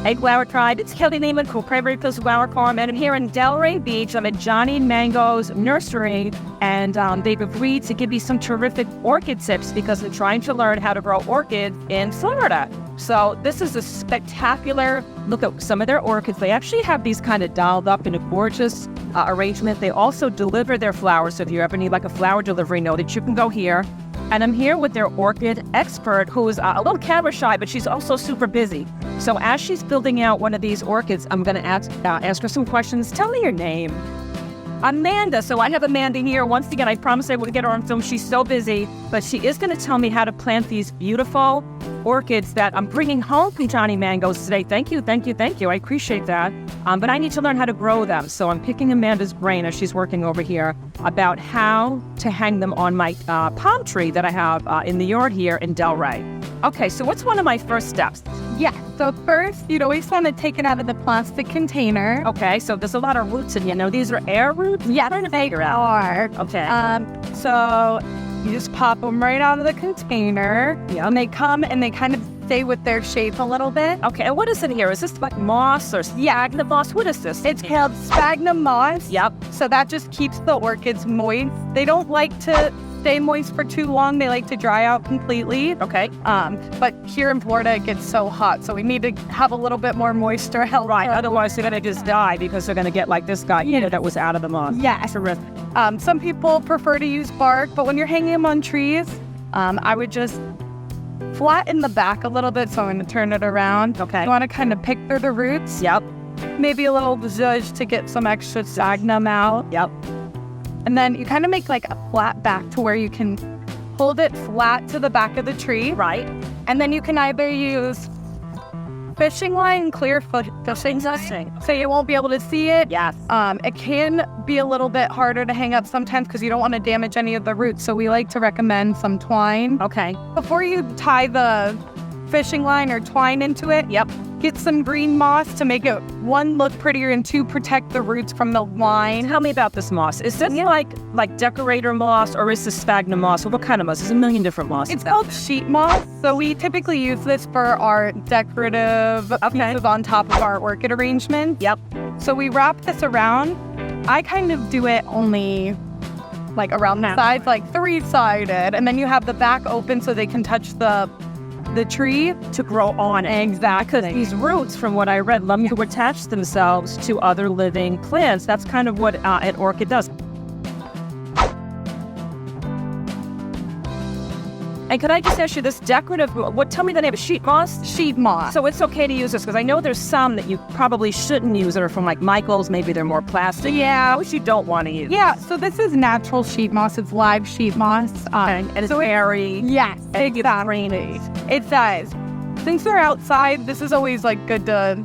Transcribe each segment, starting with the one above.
Hey, Flower Tribe, it's Kelly Lehman, Prairie Hills Flower Farm, and I'm here in Delray Beach. I'm at Johnny Mango's nursery, and they've agreed to give me some terrific orchid tips because I'm trying to learn how to grow orchids in Florida. So this is a spectacular look at some of their orchids. They actually have these kind of dolled up in a gorgeous arrangement. They also deliver their flowers, so if you ever need like a flower delivery, know that you can go here. And I'm here with their orchid expert, who's a little camera shy, but she's also super busy. So as she's building out one of these orchids, I'm going to ask her some questions. Tell me your name. Amanda. So I have Amanda here. Once again, I promised I would get her on film. She's so busy, but she is going to tell me how to plant these beautiful orchids that I'm bringing home from Johnny Mango's today. Thank you. I appreciate that. But I need to learn how to grow them. So I'm picking Amanda's brain as she's working over here about how to hang them on my palm tree that I have in the yard here in Delray. Okay, so what's one of my first steps? Yeah, so first, you'd always want to take it out of the plastic container. Okay, so there's a lot of roots in here. Now, these are air roots? Yeah, they are. Okay. So you just pop them right out of the container. Yeah. And they come and they kind of stay with their shape a little bit. Okay, and what is in here? Is this like moss or sphagnum moss? What is this? It's called sphagnum moss. Yep. So that just keeps the orchids moist. They don't like to stay moist for too long. They like to dry out completely. Okay. But here in Florida, it gets so hot, so we need to have a little bit more moisture. Right, otherwise they're going to just die because they're going to get like this guy, that was out of the moss. Yeah. Terrific. Some people prefer to use bark, but when you're hanging them on trees, I would just flatten the back a little bit, so I'm going to turn it around. Okay. You want to kind of pick through the roots. Yep. Maybe a little zhuzh to get some extra sphagnum out. Yep. And then you kind of make like a flat back to where you can hold it flat to the back of the tree. Right. And then you can either use fishing line, clear fishing line, so you won't be able to see it. Yes. It can be a little bit harder to hang up sometimes because you don't want to damage any of the roots. So we like to recommend some twine. Okay. Before you tie the fishing line or twine into it, get some green moss to make it, one, look prettier, and two, protect the roots from the line. Tell me about this moss. Is this like decorator moss or is this sphagnum moss? Or what kind of moss? There's a million different mosses. It's called sheet moss. So we typically use this for our decorative pieces on top of our orchid arrangement. Yep. So we wrap this around. I kind of do it only like around the sides, like three-sided. And then you have the back open so they can touch the tree to grow on it. Exactly. Because these roots, from what I read, love to attach themselves to other living plants. That's kind of what an orchid does. And could I just ask you this decorative, tell me the name of sheet moss? Sheet moss. So it's okay to use this, because I know there's some that you probably shouldn't use that are from like Michael's, maybe they're more plastic. Yeah. Which you don't want to use. Yeah, so this is natural sheet moss. It's live sheet moss. And it's airy. Yes, exactly. It does. Since they're outside, this is always like good to,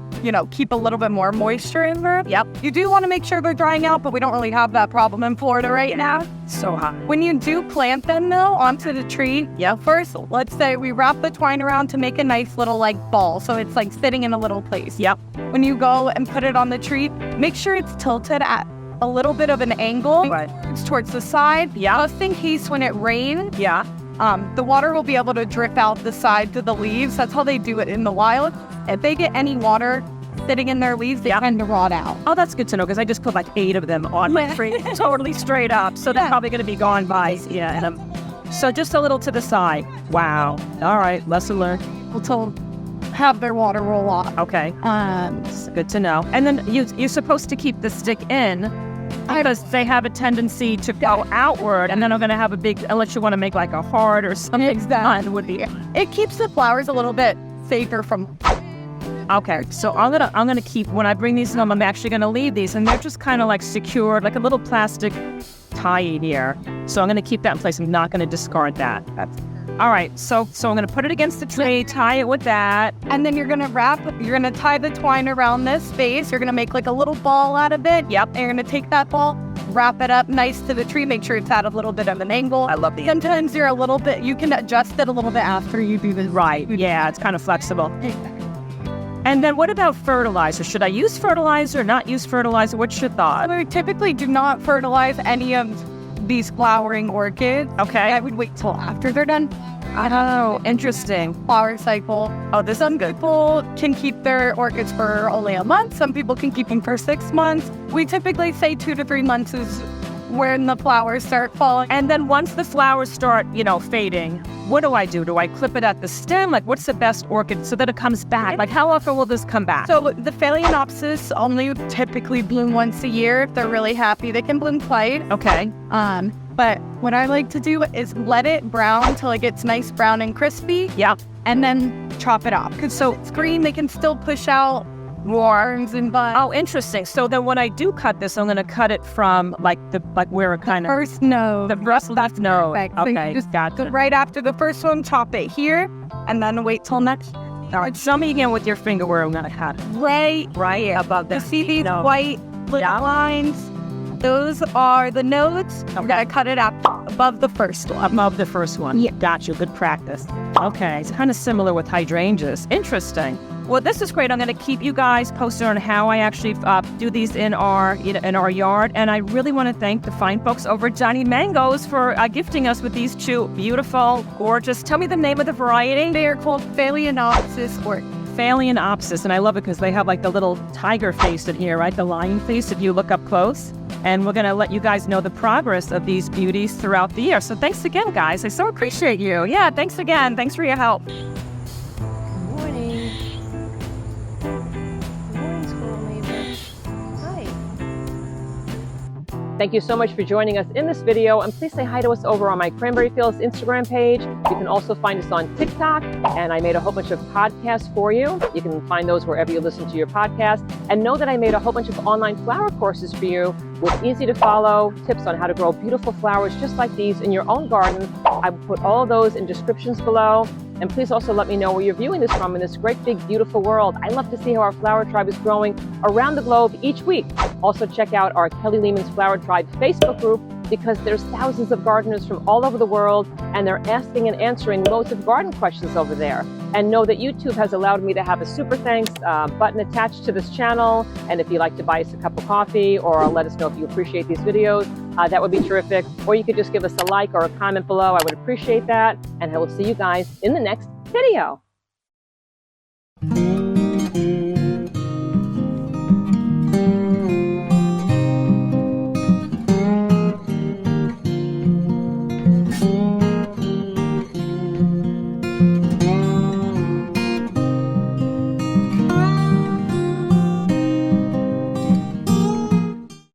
keep a little bit more moisture in there. Yep. You do want to make sure they're drying out, but we don't really have that problem in Florida right now. So hot. When you do plant them though onto the tree, first, let's say we wrap the twine around to make a nice little like ball. So it's like sitting in a little place. Yep. When you go and put it on the tree, make sure it's tilted at a little bit of an angle. Right. It's towards the side. Yeah. Just in case when it rains. Yeah. The water will be able to drip out the side to the leaves. That's how they do it in the wild. If they get any water sitting in their leaves, they tend to rot out. Oh, that's good to know, because I just put like 8 of them on my tree, totally straight up. So they're probably going to be gone by. Yeah. So just a little to the side. Wow. All right. Lesson learned. Until have their water roll off. Okay. It's good to know. And then you're supposed to keep the stick in, because they have a tendency to go outward, and then I'm going to have a big, unless you want to make like a heart or something. Exactly. Would be. It keeps the flowers a little bit safer from. Okay, so I'm gonna keep, when I bring these home, I'm actually gonna leave these, and they're just kind of like secured, like a little plastic tie here. So I'm gonna keep that in place. I'm not gonna discard that. All right, so I'm gonna put it against the tree, tie it with that. And then you're gonna tie the twine around this space. You're gonna make like a little ball out of it. Yep. And you're gonna take that ball, wrap it up nice to the tree, make sure it's at a little bit of an angle. I love the Sometimes you can adjust it a little bit after you do this. Right, yeah, it's kind of flexible. And then what about fertilizer? Should I use fertilizer, not use fertilizer? What's your thought? We typically do not fertilize any of these flowering orchids. Okay. I would wait till after they're done. Oh, interesting. flower cycle. Oh, this Some people can keep their orchids for only a month. Some people can keep them for 6 months. We typically say 2 to 3 months is when the flowers start falling. And then once the flowers start, fading, what do I do? Do I clip it at the stem? Like, what's the best orchid so that it comes back? Like, how often will this come back? So the Phalaenopsis only typically bloom once a year. If they're really happy, they can bloom twice. Okay. But what I like to do is let it brown till it gets nice brown and crispy. Yeah. And then chop it off. Because so it's green, they can still push out worms and bugs. Oh, interesting. So then when I do cut this, I'm going to cut it from like where it kind of... First node. The first left node. Perfect. So Okay, you just gotcha. go right after the first one, chop it here, and then wait till next. All right, show me again with your finger where I'm going to cut it. Right Above You the... see these No. white little Yeah. lines? Those are the nodes. Okay. We're gonna cut it up above the first one. Above the first one. Yeah. Gotcha. Good practice. Okay. It's kind of similar with hydrangeas. Interesting. Well, this is great. I'm going to keep you guys posted on how I actually do these in our yard. And I really want to thank the fine folks over at Johnny Mangoes for gifting us with these two beautiful, gorgeous. Tell me the name of the variety. They are called Phalaenopsis orchids. Phalaenopsis, and I love it because they have like the little tiger face in here, right? The lion face if you look up close. And we're going to let you guys know the progress of these beauties throughout the year. So thanks again, guys. I so appreciate you. Yeah, thanks again. Thanks for your help. Good morning. Good morning, squirrel neighbor. Hi. Thank you so much for joining us in this video, and please say hi to us over on my Cranberry Fields Instagram page. You can also find us on TikTok, and I made a whole bunch of podcasts for you. You can find those wherever you listen to your podcast. And know that I made a whole bunch of online flower courses for you with easy to follow tips on how to grow beautiful flowers just like these in your own garden. I will put all of those in descriptions below. And please also let me know where you're viewing this from in this great, big, beautiful world. I love to see how our flower tribe is growing around the globe each week. Also check out our Kelly Lehman's Flower Tribe Facebook group because there's thousands of gardeners from all over the world and they're asking and answering loads of garden questions over there. And know that YouTube has allowed me to have a super thanks button attached to this channel. And if you'd like to buy us a cup of coffee or let us know if you appreciate these videos, that would be terrific. Or you could just give us a like or a comment below. I would appreciate that. And I will see you guys in the next video.